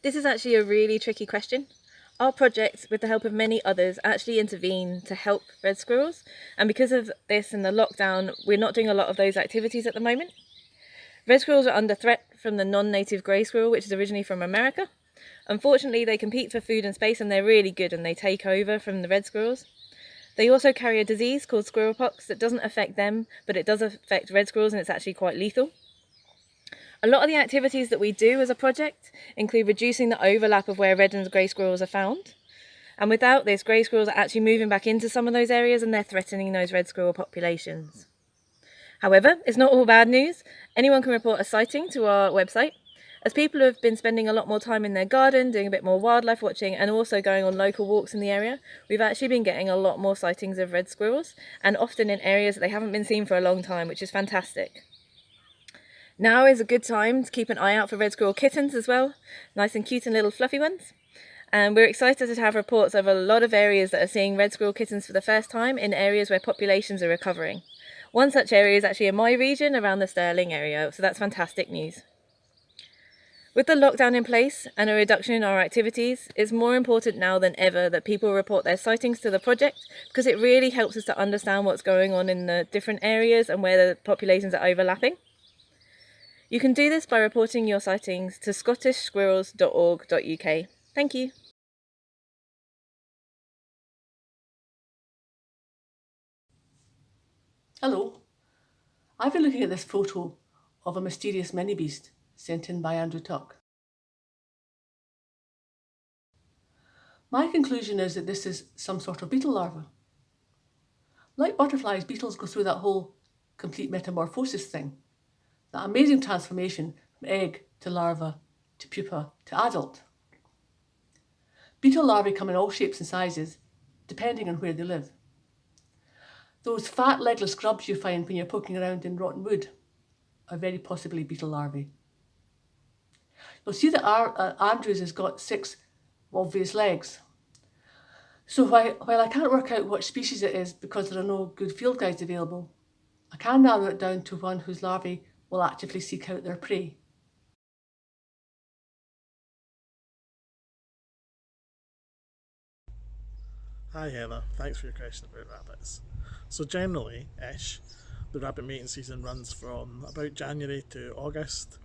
This is actually a really tricky question. Our project, with the help of many others, actually intervened to help red squirrels, and because of this and the lockdown, we're not doing a lot of those activities at the moment. Red squirrels are under threat from the non-native grey squirrel, which is originally from America. Unfortunately, they compete for food and space, and they're really good, and they take over from the red squirrels. They also carry a disease called squirrelpox that doesn't affect them, but it does affect red squirrels, and it's actually quite lethal. A lot of the activities that we do as a project include reducing the overlap of where red and grey squirrels are found. And without this, grey squirrels are actually moving back into some of those areas and they're threatening those red squirrel populations. However, it's not all bad news. Anyone can report a sighting to our website. As people have been spending a lot more time in their garden, doing a bit more wildlife watching, and also going on local walks in the area, we've actually been getting a lot more sightings of red squirrels, and often in areas that they haven't been seen for a long time, which is fantastic. Now is a good time to keep an eye out for red squirrel kittens as well, nice and cute and little fluffy ones. And we're excited to have reports of a lot of areas that are seeing red squirrel kittens for the first time in areas where populations are recovering. One such area is actually in my region around the Stirling area, so that's fantastic news. With the lockdown in place and a reduction in our activities, it's more important now than ever that people report their sightings to the project, because it really helps us to understand what's going on in the different areas and where the populations are overlapping. You can do this by reporting your sightings to scottishsquirrels.org.uk. Thank you. Hello, I've been looking at this photo of a mysterious minibeast sent in by Andrew Tuck. My conclusion is that this is some sort of beetle larva. Like butterflies, beetles go through that whole complete metamorphosis thing, that amazing transformation from egg to larva to pupa to adult. Beetle larvae come in all shapes and sizes, depending on where they live. Those fat legless grubs you find when you're poking around in rotten wood are very possibly beetle larvae. You'll see that Andrew's has got 6 obvious legs. So while I can't work out which species it is because there are no good field guides available, I can narrow it down to one whose larvae will actively seek out their prey. Hi Heather, thanks for your question about rabbits. So generally-ish, the rabbit mating season runs from about January to August.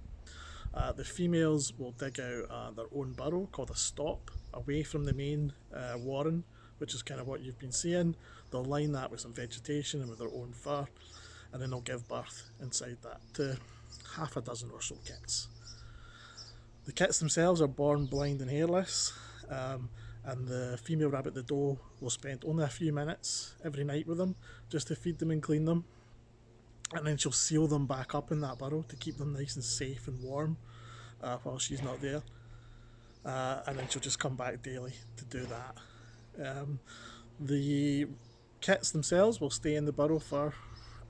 The females will dig out their own burrow called a stop away from the main warren, which is kind of what you've been seeing. They'll line that with some vegetation and with their own fur, and then they'll give birth inside that to half a dozen or so kits. The kits themselves are born blind and hairless, and the female rabbit, the doe, will spend only a few minutes every night with them just to feed them and clean them, and then she'll seal them back up in that burrow to keep them nice and safe and warm while she's not there, and then she'll just come back daily to do that. The kits themselves will stay in the burrow for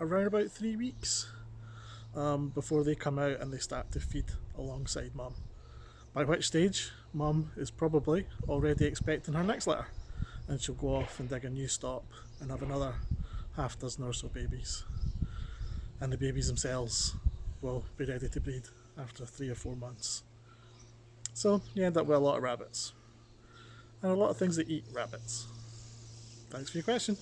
around about 3 weeks before they come out and they start to feed alongside mum, by which stage mum is probably already expecting her next litter, and she'll go off and dig a new stop and have another half dozen or so babies, and the babies themselves will be ready to breed after 3 or 4 months. So you end up with a lot of rabbits and a lot of things that eat rabbits. Thanks for your question.